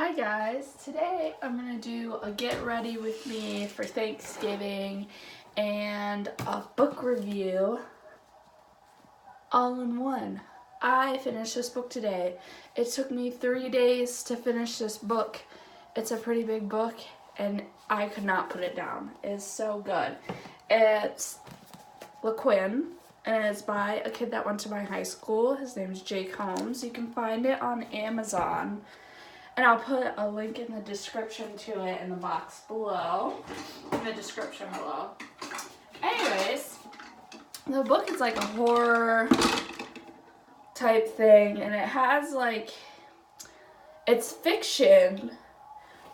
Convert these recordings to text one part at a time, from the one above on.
Hi guys, today I'm going to do a get ready with me for Thanksgiving and a book review all in one. I finished this book today. It took me 3 days to finish this book. It's a pretty big book and I could not put it down. It's so good. It's Lequin and it's by a kid that went to my high school. His name's Jake Holmes. You can find it on Amazon. And I'll put a link in the description to it in the box below. In the description below. Anyways, the book is like a horror type thing. And it has like, it's fiction.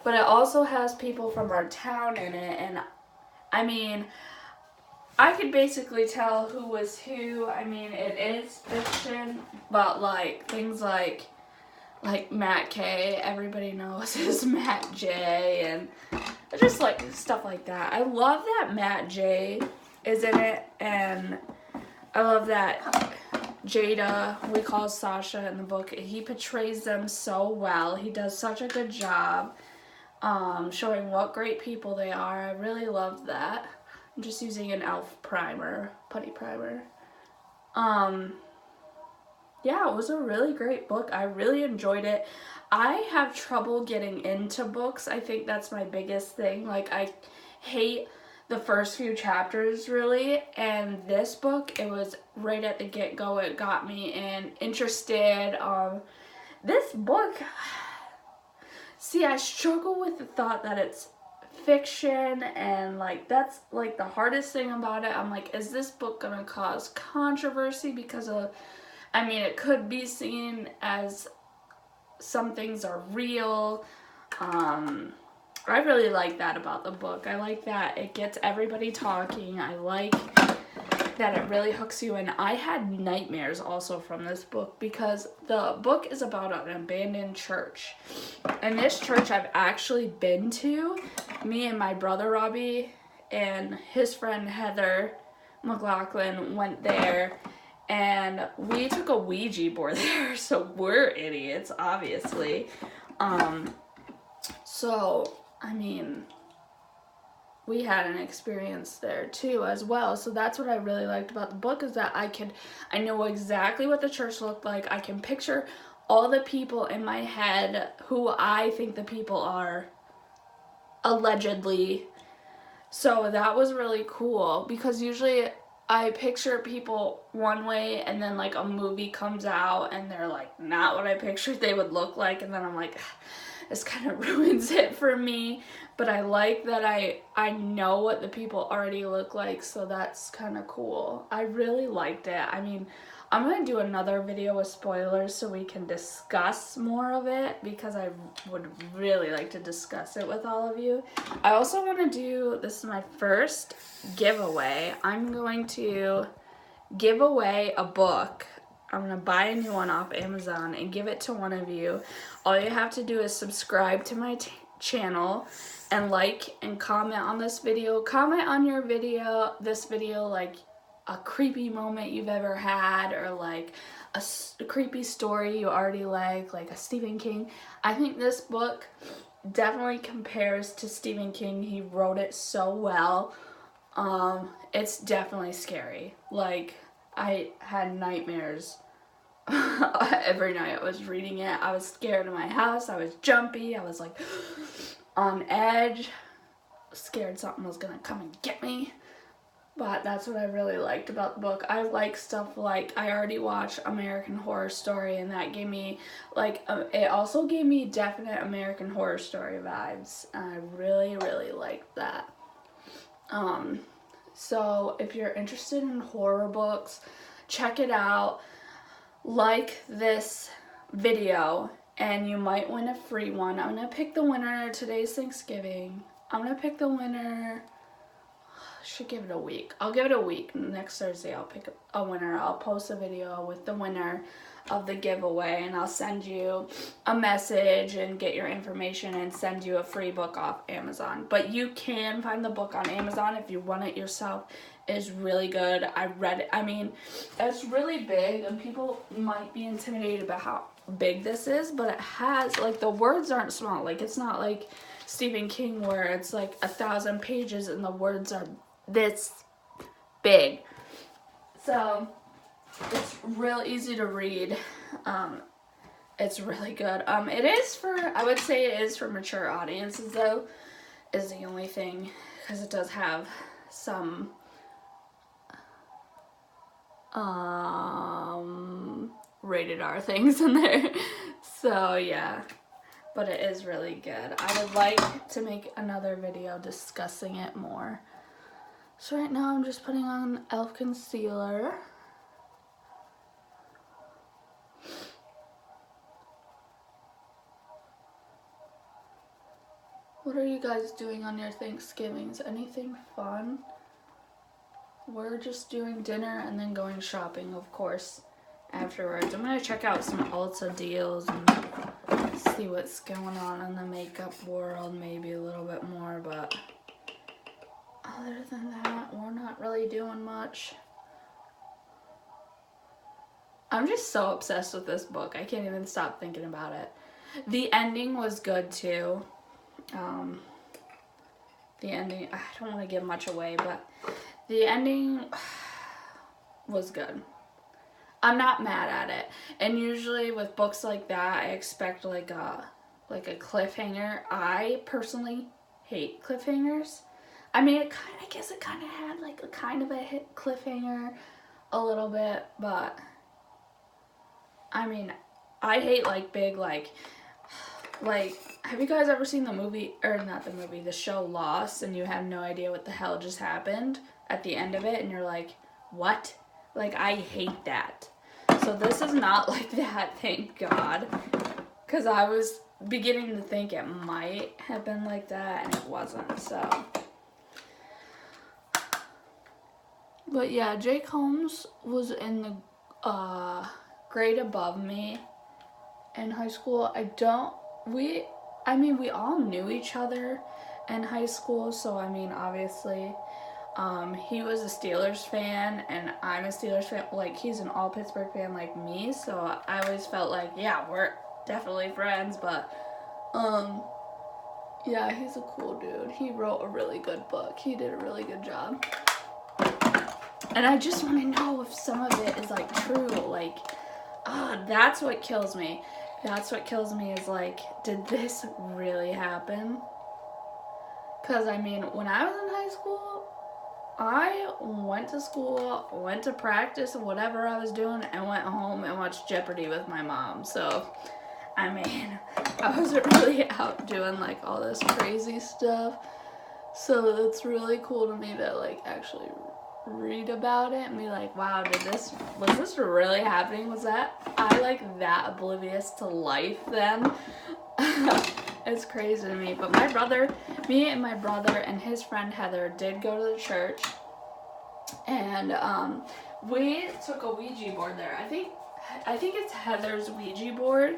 But it also has people from our town in it. And I mean, I could basically tell who was who. I mean, it is fiction. But like, things like Matt K, everybody knows is Matt J, and just like stuff like that. I love that Matt J is in it, and I love that Jada, we call Sasha in the book, he portrays them so well. He does such a good job showing what great people they are. I really love that. I'm just using an e.l.f. primer, putty primer. Yeah, it was a really great book. I really enjoyed it. I have trouble getting into books. I think that's my biggest thing. Like, I hate the first few chapters, really. And this book, it was right at the get-go. It got me interested. This book, see, I struggle with the thought that it's fiction, and like that's like the hardest thing about it. I'm like, is this book gonna cause controversy because of, I mean, it could be seen as some things are real. I really like that about the book. I like that it gets everybody talking. I like that it really hooks you in. I had nightmares also from this book because the book is about an abandoned church. And this church I've actually been to. Me and my brother Robbie and his friend Heather McLaughlin went there. And we took a Ouija board there, so we're idiots, obviously. So, I mean, we had an experience there too as well. So that's what I really liked about the book, is that I know exactly what the church looked like. I can picture all the people in my head who I think the people are, allegedly. So that was really cool, because usually I picture people one way and then like a movie comes out and they're like not what I pictured they would look like, and then I'm like, this kind of ruins it for me. But I like that I know what the people already look like, so that's kind of cool. I really liked it. I mean, I'm going to do another video with spoilers so we can discuss more of it, because I would really like to discuss it with all of you. I also want to do, this is my first giveaway. I'm going to give away a book. I'm going to buy a new one off Amazon and give it to one of you. All you have to do is subscribe to my channel and like and comment on this video. Comment on this video, like a creepy moment you've ever had, or like a creepy story you already like a Stephen King. I think this book definitely compares to Stephen King. He wrote it so well. It's definitely scary. Like, I had nightmares every night I was reading it. I was scared in my house. I was jumpy. I was like on edge. Scared something was gonna come and get me. But that's what I really liked about the book. I like stuff like, I already watched American Horror Story, and that gave me like, it also gave me definite American Horror Story vibes. And I really, really liked that. So if you're interested in horror books, check it out. Like this video and you might win a free one. I'm going to pick the winner. Today's Thanksgiving. I'm going to pick the winner. Should give it a week. I'll give it a week. Next Thursday I'll pick a winner. I'll post a video with the winner of the giveaway, and I'll send you a message and get your information and send you a free book off Amazon. But you can find the book on Amazon if you want it yourself. It's really good. I read it. I mean, it's really big and people might be intimidated about big this is, but it has, like, the words aren't small. Like, it's not like Stephen King where it's like 1,000 pages and the words are this big. So it's real easy to read. It's really good. It is for, I would say it is for mature audiences though, is the only thing, because it does have some rated R things in there. So yeah, but it is really good. I would like to make another video discussing it more. So right now I'm just putting on e.l.f. concealer. What are you guys doing on your Thanksgivings? Anything fun? We're just doing dinner and then going shopping, of course, afterwards. I'm going to check out some Ulta deals and see what's going on in the makeup world, maybe a little bit more, but other than that, we're not really doing much. I'm just so obsessed with this book. I can't even stop thinking about it. The ending was good too. The ending, I don't want to give much away, but the ending was good. I'm not mad at it. And usually with books like that, I expect like a cliffhanger. I personally hate cliffhangers. I mean, I guess it kind of had like a kind of a hit cliffhanger a little bit, but I mean, I hate like big like have you guys ever seen the movie, or not the movie, the show Lost, and you have no idea what the hell just happened at the end of it, and you're like, what? Like, I hate that. So this is not like that, thank God, because I was beginning to think it might have been like that, and it wasn't, so. But yeah, Jake Holmes was in the grade above me in high school. We all knew each other in high school, so I mean, obviously, he was a Steelers fan, and I'm a Steelers fan. Like, he's an all Pittsburgh fan like me, so I always felt like, yeah, we're definitely friends, but, yeah, he's a cool dude. He wrote a really good book. He did a really good job. And I just want to know if some of it is, like, true. Like, that's what kills me. That's what kills me is, like, did this really happen? Because, I mean, when I was in high school, I went to school, went to practice, whatever I was doing, and went home and watched Jeopardy with my mom. So, I mean, I wasn't really out doing, like, all this crazy stuff. So, it's really cool to me to, like, actually read about it and be like, wow, was this really happening? Was I like that oblivious to life then? It's crazy to me. But me and my brother and his friend Heather did go to the church, and we took a Ouija board there. I think it's Heather's Ouija board.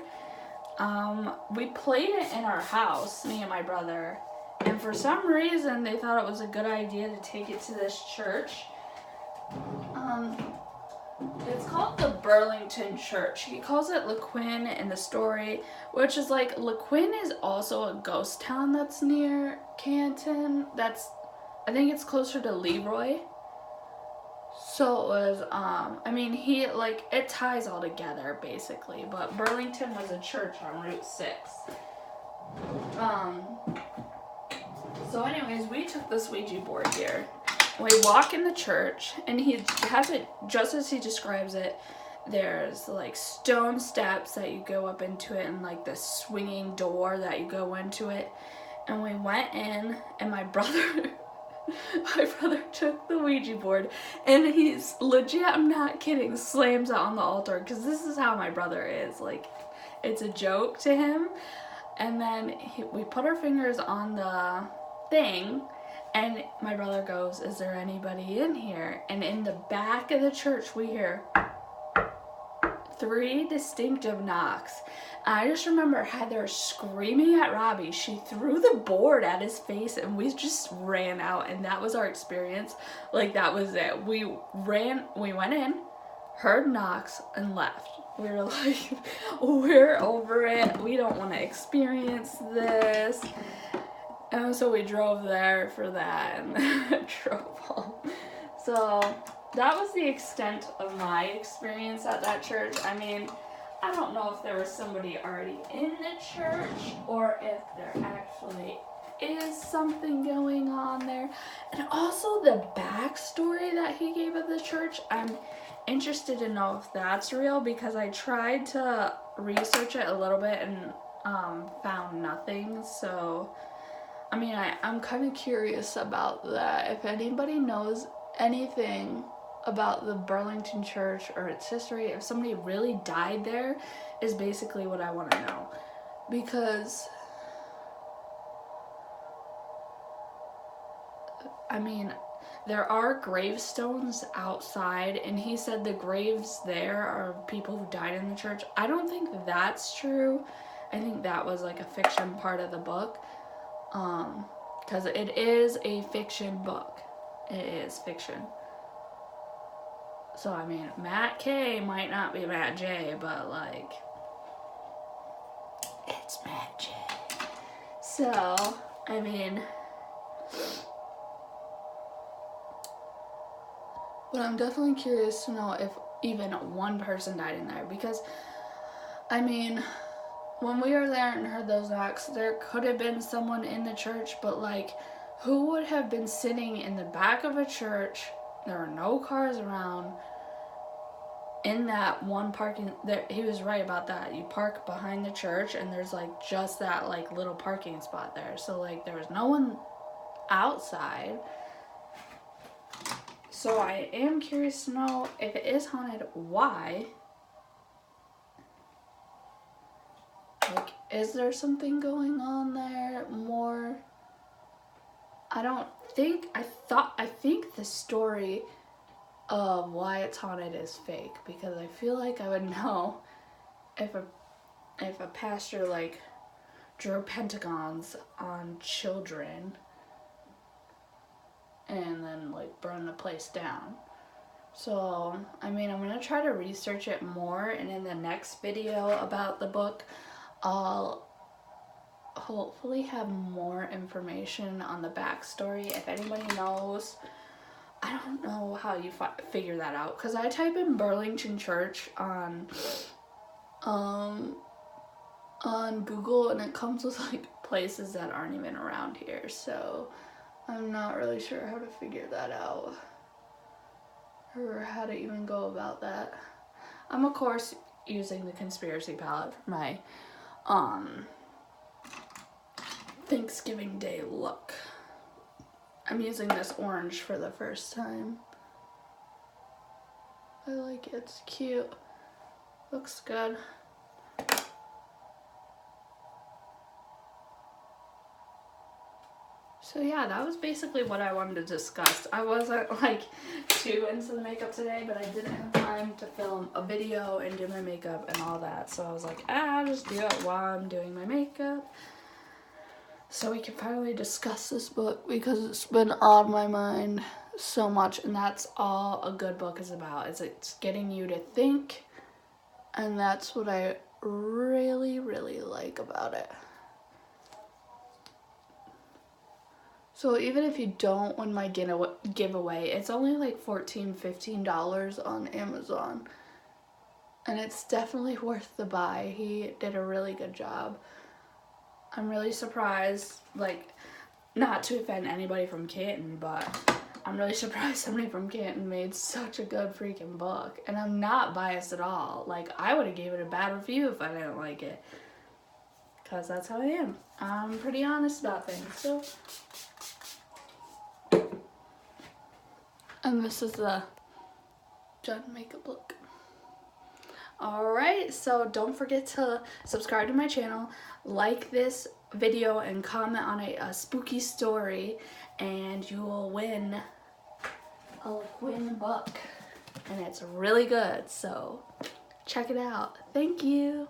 We played it in our house, me and my brother, and for some reason they thought it was a good idea to take it to this church. It's called the Burlington Church. He calls it Lequin in the story, which is like, Lequin is also a ghost town that's near Canton. I think it's closer to Leroy. So it was, I mean, it ties all together basically, but Burlington was a church on Route 6. So anyways, we took this Ouija board here. We walk in the church, and he has it just as he describes it. There's like stone steps that you go up into it, and like this swinging door that you go into it. And we went in, and my brother took the Ouija board, and he's legit, I'm not kidding, slams it on the altar, because this is how my brother is. Like, it's a joke to him. And then we put our fingers on the thing, and my brother goes, is there anybody in here? And in the back of the church, we hear 3 distinctive knocks. I just remember Heather screaming at Robbie. She threw the board at his face, and we just ran out, and that was our experience. Like, that was it. We went in, heard knocks, and left. we were like, we're over it. We don't want to experience this. And so we drove there for that and drove home. So that was the extent of my experience at that church. I mean, I don't know if there was somebody already in the church or if there actually is something going on there. And also the backstory that he gave of the church, I'm interested to know if that's real, because I tried to research it a little bit and found nothing. So I mean, I'm kind of curious about that. If anybody knows anything about the Burlington Church or its history, if somebody really died there, is basically what I want to know. Because, I mean, there are gravestones outside, and he said the graves there are people who died in the church. I don't think that's true. I think that was like a fiction part of the book. Because it is a fiction book. It is fiction. So, I mean, Matt K might not be Matt J, but, like, it's Matt J. So, I mean, but I'm definitely curious to know if even one person died in there. Because, I mean, when we were there and heard those knocks, there could have been someone in the church, but, like, who would have been sitting in the back of a church? There are no cars around. In that one parking, there, he was right about that. You park behind the church, and there's, like, just that, like, little parking spot there. So, like, there was no one outside. So I am curious to know, if it is haunted, why? Like, is there something going on there more? I think the story of why it's haunted is fake, because I feel like I would know if a pastor, like, drew pentagons on children and then, like, burned the place down. So, I mean, I'm gonna try to research it more, and in the next video about the book, I'll hopefully have more information on the backstory. If anybody knows, I don't know how you figure that out, because I type in Burlington Church on Google, and it comes with, like, places that aren't even around here. So I'm not really sure how to figure that out, or how to even go about that. I'm, of course, using the conspiracy palette for my Thanksgiving Day look. I'm using this orange for the first time. I like it. It's cute. Looks good. So yeah, that was basically what I wanted to discuss. I wasn't, like, too into the makeup today, but I didn't have time to film a video and do my makeup and all that. So I was like, I'll just do it while I'm doing my makeup, so we can finally discuss this book, because it's been on my mind so much, and that's all a good book is about, is it's getting you to think, and that's what I really, really like about it. So even if you don't win my giveaway, it's only like $14-15 on Amazon, and it's definitely worth the buy. He did a really good job. I'm really surprised, like, not to offend anybody from Canton, but I'm really surprised somebody from Canton made such a good freaking book. And I'm not biased at all. Like, I would have gave it a bad review if I didn't like it, because that's how I am. I'm pretty honest about things. So, and this is the done makeup look. Alright, so don't forget to subscribe to my channel, like this video, and comment on a spooky story, and you will win a Lequin book. And it's really good, so check it out. Thank you.